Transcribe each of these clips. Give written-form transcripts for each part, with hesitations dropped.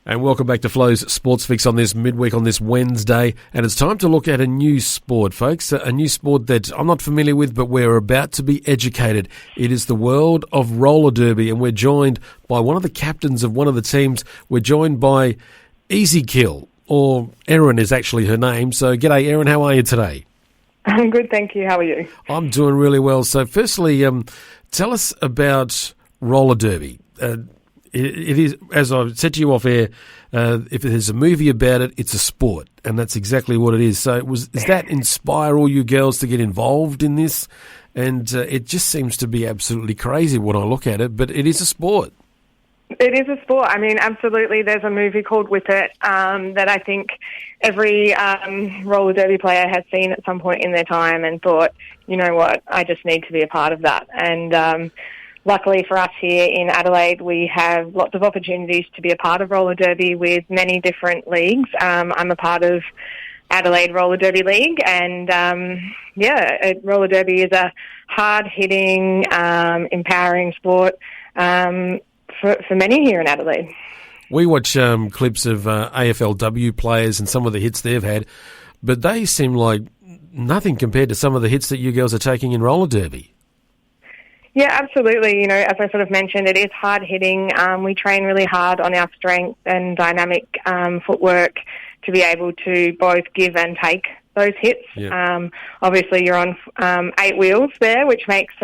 And welcome back to Flo's Sports Fix on this midweek, on this Wednesday. And it's time to look at a new sport, folks. A new sport that I'm not familiar with, but we're about to be educated. It is the world of roller derby. And we're joined by one of the captains of one of the teams. We're joined by Easy Kill, or Erin is actually her name. So g'day, Erin. How are you today? I'm good, thank you. How are you? I'm doing really well. So firstly, tell us about roller derby. It is, as I said to you off air, if there's a movie about it, it's a sport, and that's exactly what it is. So does that inspire all you girls to get involved in this? And it just seems to be absolutely crazy when I look at it, but it is a sport. It is a sport. I mean, absolutely. There's a movie called Whip It that I think every roller derby player has seen at some point in their time and thought, you know what, I just need to be a part of that. And luckily for us here in Adelaide, we have lots of opportunities to be a part of roller derby with many different leagues. I'm a part of Adelaide Roller Derby League, and roller derby is a hard-hitting, empowering sport for many here in Adelaide. We watch clips of AFLW players and some of the hits they've had, but they seem like nothing compared to some of the hits that you girls are taking in roller derby. Yeah, absolutely. You know, as I sort of mentioned, it is hard hitting. We train really hard on our strength and dynamic footwork to be able to both give and take those hits. Yeah. Obviously, you're on 8 wheels there, which makes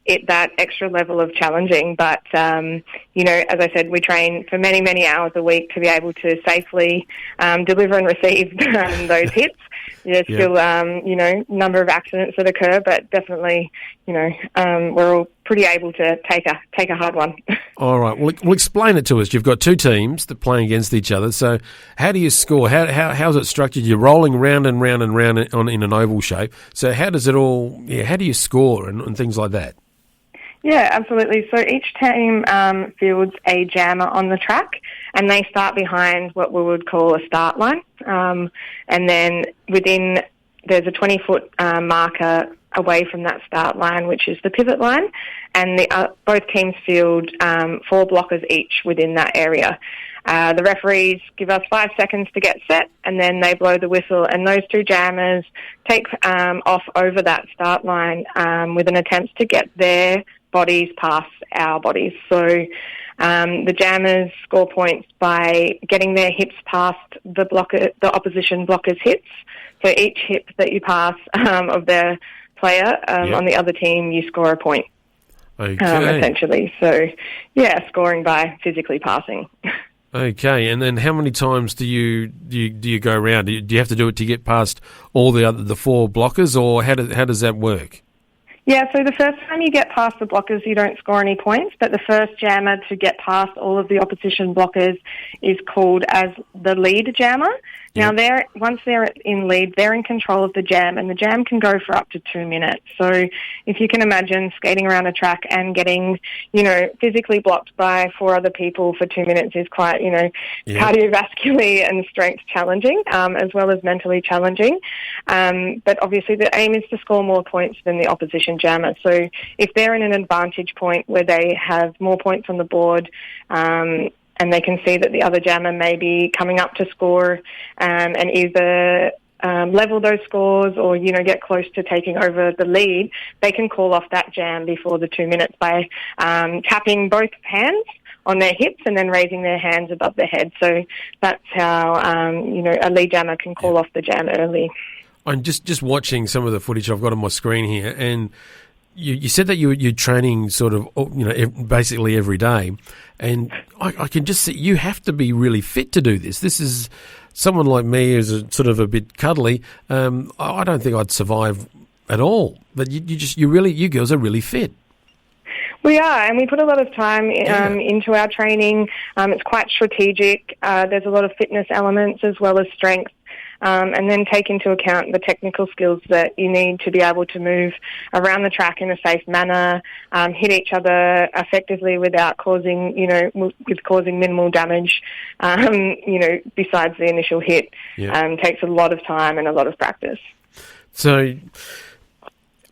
it that extra level of challenging. But, you know, as I said, we train for many, many hours a week to be able to safely deliver and receive those hits. There's still, you know, number of accidents that occur, but definitely, you know, we're all pretty able to take a hard one. All right. Well, explain it to us. You've got two teams that playing against each other. So how do you score? How's it structured? You're rolling round and round and round in an oval shape. So how does it all? Yeah, how do you score and things like that? Yeah, absolutely. So each team fields a jammer on the track, and they start behind what we would call a start line. And then there's a 20-foot marker away from that start line, which is the pivot line, and both teams field 4 blockers each within that area. The referees give us 5 seconds to get set, and then they blow the whistle, and those 2 jammers take off over that start line with an attempt to get their bodies past our bodies. So the jammers score points by getting their hips past the opposition blocker's hips. So each hip that you pass of their player on the other team, you score a point. Okay. Essentially. So, yeah, scoring by physically passing. Okay, and then how many times do you go around? Do you have to do it to get past all the 4 blockers, or how does that work? Yeah, so the first time you get past the blockers, you don't score any points, but the first jammer to get past all of the opposition blockers is called as the lead jammer. Now, once they're in lead, they're in control of the jam, and the jam can go for up to 2 minutes. So if you can imagine skating around a track and getting, you know, physically blocked by 4 other people for 2 minutes is quite, you know, cardiovascularly and strength challenging, as well as mentally challenging. But obviously the aim is to score more points than the opposition jammer. So if they're in an advantage point where they have more points on the board, and they can see that the other jammer may be coming up to score and either level those scores or, you know, get close to taking over the lead, they can call off that jam before the 2 minutes by tapping both hands on their hips and then raising their hands above their head. So that's how, you know, a lead jammer can call off the jam early. I'm just watching some of the footage I've got on my screen here, and you said that you're training sort of, you know, basically every day, and I can just see you have to be really fit to do this. This is someone like me who's sort of a bit cuddly. I don't think I'd survive at all. But you girls are really fit. We are, and we put a lot of time into our training. It's quite strategic. There's a lot of fitness elements as well as strength. And then take into account the technical skills that you need to be able to move around the track in a safe manner, hit each other effectively without causing minimal damage, you know, besides the initial hit. Takes a lot of time and a lot of practice. So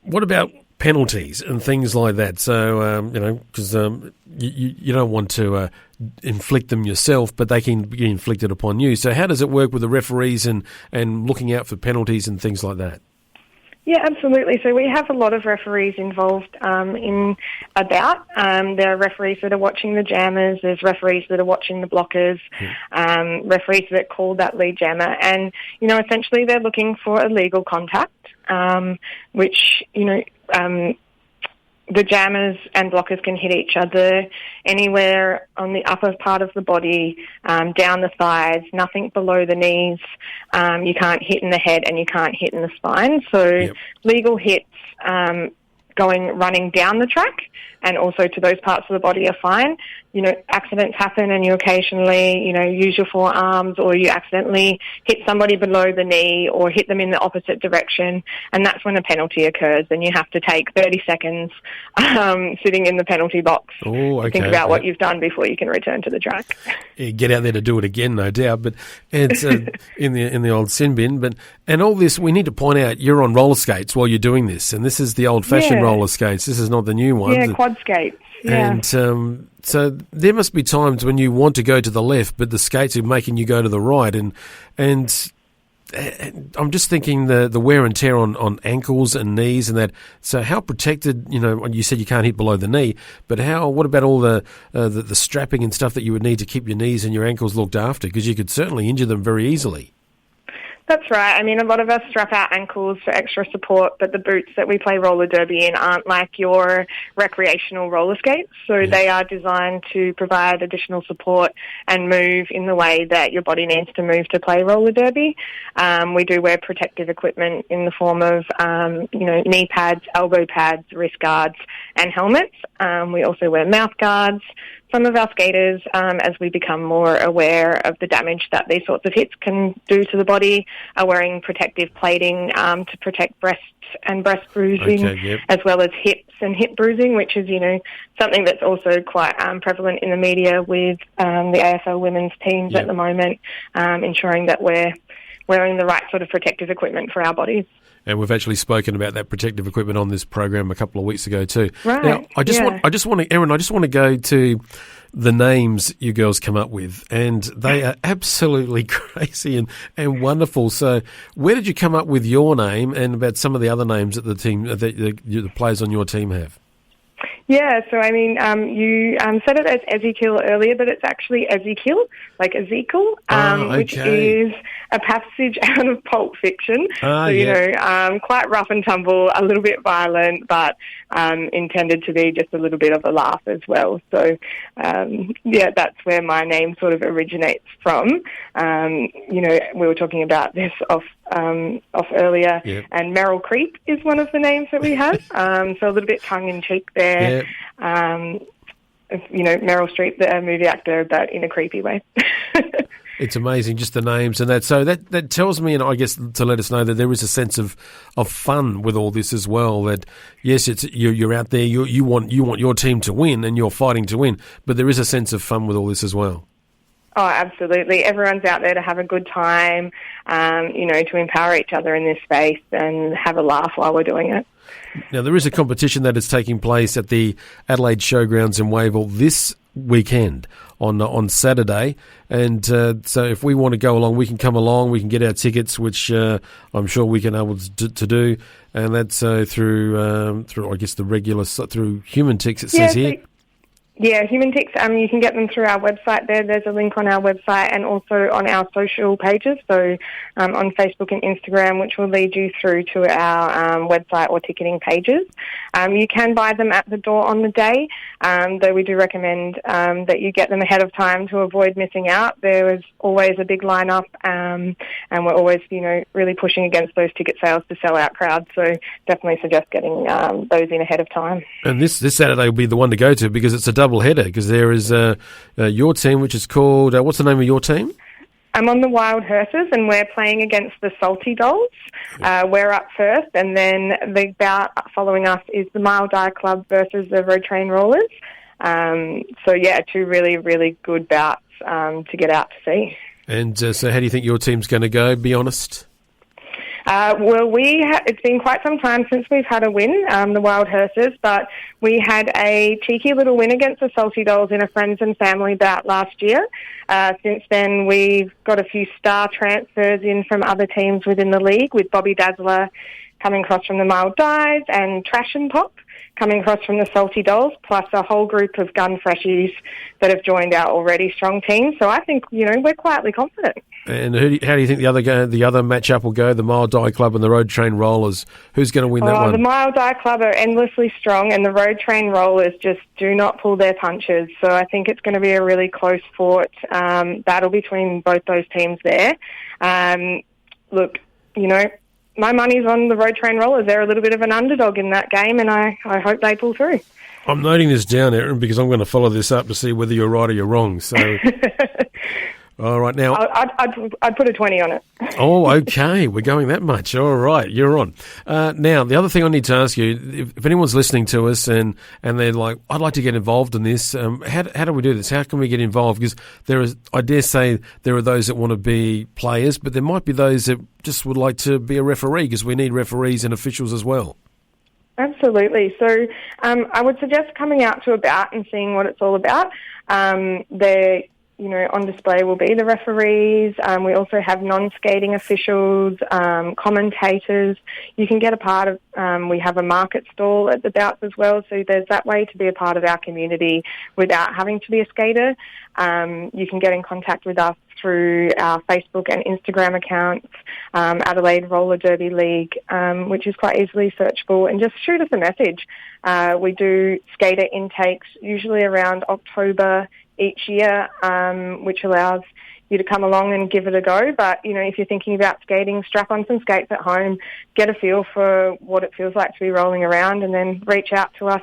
what about penalties and things like that. So, because you don't want to inflict them yourself, but they can be inflicted upon you. So how does it work with the referees and looking out for penalties and things like that? Yeah, absolutely. So we have a lot of referees involved in a bout. There are referees that are watching the jammers. There's referees that are watching the blockers. Referees that call that lead jammer, and essentially they're looking for illegal contact, which the jammers and blockers can hit each other anywhere on the upper part of the body, down the thighs, nothing below the knees. You can't hit in the head and you can't hit in the spine. So legal hits running down the track and also to those parts of the body are fine. Accidents happen and you occasionally, use your forearms or you accidentally hit somebody below the knee or hit them in the opposite direction, and that's when a penalty occurs, and you have to take 30 seconds sitting in the penalty box to think about what you've done before you can return to the track. Yeah, get out there to do it again, no doubt, but it's in the old sin bin. And all this, we need to point out, you're on roller skates while you're doing this, and this is the old-fashioned roller skates. This is not the new ones. Yeah, quad skates. Yeah. And so there must be times when you want to go to the left, but the skates are making you go to the right. And I'm just thinking the wear and tear on ankles and knees and that. So how protected, you said you can't hit below the knee, but what about all the strapping and stuff that you would need to keep your knees and your ankles looked after? Because you could certainly injure them very easily. That's right. I mean, a lot of us strap our ankles for extra support, but the boots that we play roller derby in aren't like your recreational roller skates. So they are designed to provide additional support and move in the way that your body needs to move to play roller derby. We do wear protective equipment in the form of, knee pads, elbow pads, wrist guards, and helmets. We also wear mouth guards. Some of our skaters, as we become more aware of the damage that these sorts of hits can do to the body, are wearing protective plating to protect breasts and breast bruising, as well as hips and hip bruising, which is, something that's also quite prevalent in the media with the AFL women's teams at the moment, ensuring that we're wearing the right sort of protective equipment for our bodies. And we've actually spoken about that protective equipment on this program a couple of weeks ago too. Right. Now, I just want to, Erin, go to the names you girls come up with, and they are absolutely crazy and wonderful. So, where did you come up with your name, and about some of the other names that the team, the players on your team have? Yeah, so I mean, you said it as Ezekiel earlier, but it's actually Ezekiel, like Ezekiel, which is a passage out of Pulp Fiction. Quite rough and tumble, a little bit violent, but intended to be just a little bit of a laugh as well. So, that's where my name sort of originates from. We were talking about this off earlier, and Meryl Creep is one of the names that we have. So a little bit tongue-in-cheek there. Meryl Streep, the movie actor, but in a creepy way. It's amazing, just the names and that. So that tells me, and I guess to let us know that there is a sense of fun with all this as well. That yes, it's you're out there, you want your team to win, and you're fighting to win, but there is a sense of fun with all this as well. Oh, absolutely. Everyone's out there to have a good time, to empower each other in this space and have a laugh while we're doing it. Now, there is a competition that is taking place at the Adelaide Showgrounds in Wavell this weekend on Saturday, and so if we want to go along, we can come along, we can get our tickets, which I'm sure we can able to do, and that's through I guess the regular, through Human Ticks, it says here. Yeah, Human Ticks, you can get them through our website there. There's a link on our website and also on our social pages, so on Facebook and Instagram, which will lead you through to our website or ticketing pages. You can buy them at the door on the day, though we do recommend that you get them ahead of time to avoid missing out. There is always a big lineup, and we're always, really pushing against those ticket sales to sell out crowds, so definitely suggest getting those in ahead of time. And this Saturday will be the one to go to, because it's a double header, because there is your team, which is called, what's the name of your team? I'm on the Wild Hearses, and we're playing against the Salty Dolls. We're up first, and then the bout following us is the Mile Die Club versus the Road Train Rollers. Two really, really good bouts to get out to see. And so how do you think your team's going to go, be honest? Well, it's been quite some time since we've had a win, the Wild Hearses, but we had a cheeky little win against the Salty Dolls in a friends and family bout last year. Since then, we've got a few star transfers in from other teams within the league, with Bobby Dazzler coming across from the Mild Dies and Trash and Pop coming across from the Salty Dolls, plus a whole group of gun freshies that have joined our already strong team. So I think, we're quietly confident. And how do you think the other matchup will go? The Mile Die Club and the Road Train Rollers. Who's going to win that one? The Mile Die Club are endlessly strong, and the Road Train Rollers just do not pull their punches. So I think it's going to be a really close fought battle between both those teams there. Look, my money's on the Road Train Rollers. They're a little bit of an underdog in that game, and I hope they pull through. I'm noting this down, Erin, because I'm going to follow this up to see whether you're right or you're wrong. So, all right, now I'd put a 20 on it. Oh, okay. We're going that much. All right, you're on. Now, the other thing I need to ask you, if anyone's listening to us and they're like, I'd like to get involved in this, how do we do this? How can we get involved? Because I dare say there are those that want to be players, but there might be those that just would like to be a referee, because we need referees and officials as well. Absolutely. So I would suggest coming out to a bout and seeing what it's all about. On display will be the referees. We also have non-skating officials, commentators. You can get a part of, we have a market stall at the bouts as well, so there's that way to be a part of our community without having to be a skater. You can get in contact with us through our Facebook and Instagram accounts, Adelaide Roller Derby League, which is quite easily searchable, and just shoot us a message. We do skater intakes usually around October each year, which allows you to come along and give it a go. But, if you're thinking about skating, strap on some skates at home, get a feel for what it feels like to be rolling around, and then reach out to us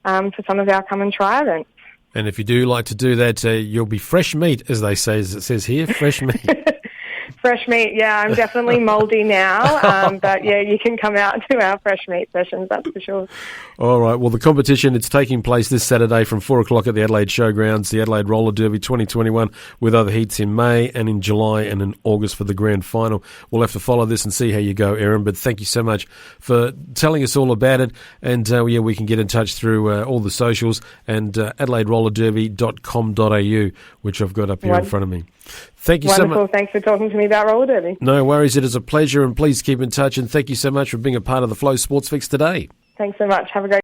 for some of our come and try events. And if you do like to do that, you'll be fresh meat, as they say, as it says here, fresh meat. Fresh meat, yeah, I'm definitely mouldy now, but yeah, you can come out to our fresh meat sessions, that's for sure. All right, well, the competition, it's taking place this Saturday from 4 o'clock at the Adelaide Showgrounds, the Adelaide Roller Derby 2021, with other heats in May and in July and in August for the grand final. We'll have to follow this and see how you go, Erin, but thank you so much for telling us all about it, and we can get in touch through all the socials and adelaiderollerderby.com.au, which I've got up here in front of me. Thank you so much. Wonderful. Thanks for talking to me about roller derby. No worries. It is a pleasure, and please keep in touch. And thank you so much for being a part of the Flow Sports Fix today. Thanks so much. Have a great